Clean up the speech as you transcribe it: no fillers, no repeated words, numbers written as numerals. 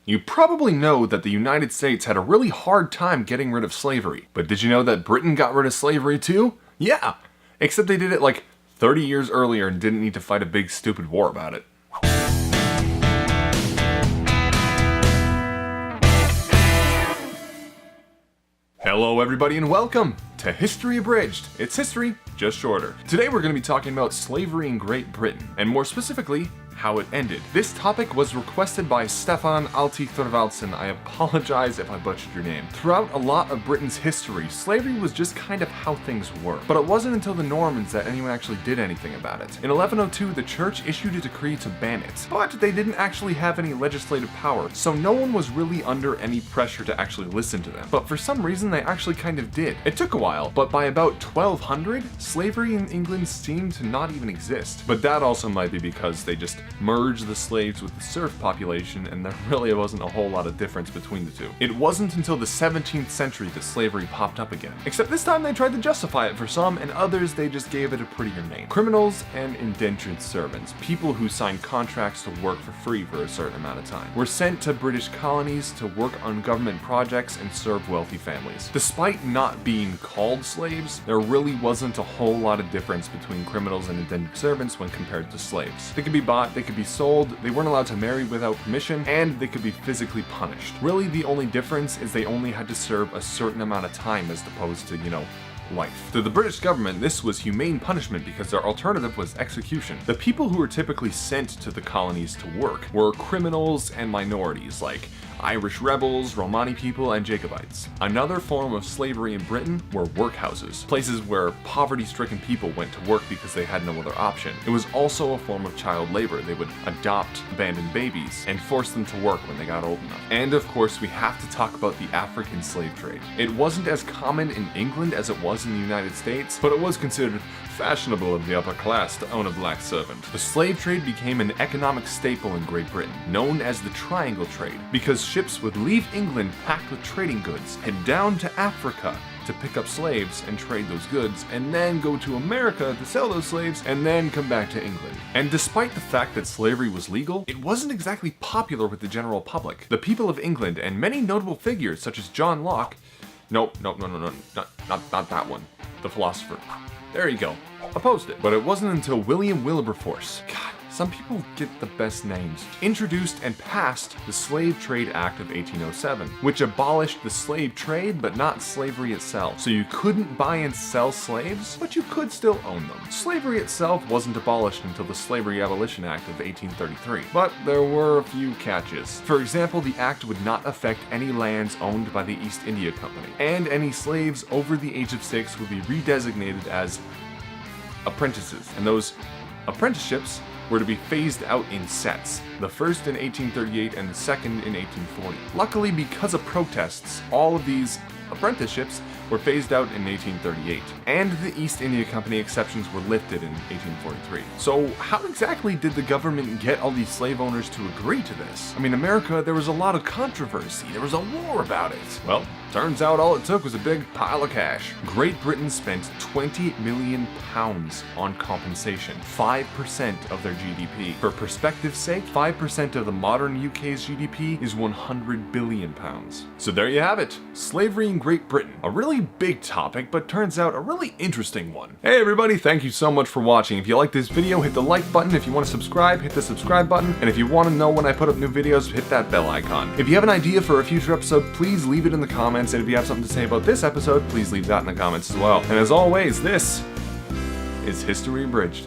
You probably know that the United States had a really hard time getting rid of slavery, but did you know that Britain got rid of slavery too? Yeah, except they did it like 30 years earlier and didn't need to fight a big stupid war about it. Hello everybody and welcome to History Abridged. It's history, just shorter. Today we're going to be talking about slavery in Great Britain, and more specifically, how it ended. This topic was requested by Stefan Alti-Thorvaldsen. I apologize if I butchered your name. Throughout a lot of Britain's history, slavery was just kind of how things were. But it wasn't until the Normans that anyone actually did anything about it. In 1102, the church issued a decree to ban it, but they didn't actually have any legislative power, so no one was really under any pressure to actually listen to them. But for some reason, they actually kind of did. It took a while, but by about 1200, slavery in England seemed to not even exist. But that also might be because they just merged the slaves with the serf population, and there really wasn't a whole lot of difference between the two. It wasn't until the 17th century that slavery popped up again. Except this time they tried to justify it for some, and others they just gave it a prettier name. Criminals and indentured servants, people who signed contracts to work for free for a certain amount of time, were sent to British colonies to work on government projects and serve wealthy families. Despite not being called slaves, there really wasn't a whole lot of difference between criminals and indentured servants when compared to slaves. They could be bought, they could be sold, they weren't allowed to marry without permission, and they could be physically punished. Really, the only difference is they only had to serve a certain amount of time as opposed to, life. To the British government, this was humane punishment because their alternative was execution. The people who were typically sent to the colonies to work were criminals and minorities like Irish rebels, Romani people, and Jacobites. Another form of slavery in Britain were workhouses, places where poverty-stricken people went to work because they had no other option. It was also a form of child labor. They would adopt abandoned babies and force them to work when they got old enough. And of course, we have to talk about the African slave trade. It wasn't as common in England as it was in the United States, but it was considered fashionable of the upper class to own a black servant. The slave trade became an economic staple in Great Britain, known as the Triangle Trade, because ships would leave England packed with trading goods, head down to Africa to pick up slaves and trade those goods, and then go to America to sell those slaves, and then come back to England. And despite the fact that slavery was legal, it wasn't exactly popular with the general public. The people of England and many notable figures such as John Locke, not that one, the philosopher. There you go. Opposed it. But it wasn't until William Wilberforce, God, some people get the best names, introduced and passed the Slave Trade Act of 1807, which abolished the slave trade but not slavery itself. So you couldn't buy and sell slaves, but you could still own them. Slavery itself wasn't abolished until the Slavery Abolition Act of 1833, but there were a few catches. For example, the act would not affect any lands owned by the East India Company, and any slaves over the age of 6 would be redesignated as apprentices, and those apprenticeships were to be phased out in sets, the first in 1838 and the second in 1840. Luckily, because of protests, all of these apprenticeships were phased out in 1838, and the East India Company exceptions were lifted in 1843. So how exactly did the government get all these slave owners to agree to this? I mean, America, there was a lot of controversy. There was a war about it. Well, turns out all it took was a big pile of cash. Great Britain spent £20 million on compensation, 5% of their GDP. For perspective's sake, 5% of the modern UK's GDP is £100 billion. So there you have it, slavery in Great Britain. A really big topic, but turns out a really interesting one. Hey everybody, thank you so much for watching. If you like this video, hit the like button. If you want to subscribe, hit the subscribe button. And if you want to know when I put up new videos, hit that bell icon. If you have an idea for a future episode, please leave it in the comments. And if you have something to say about this episode, please leave that in the comments as well. And as always, this is History Abridged.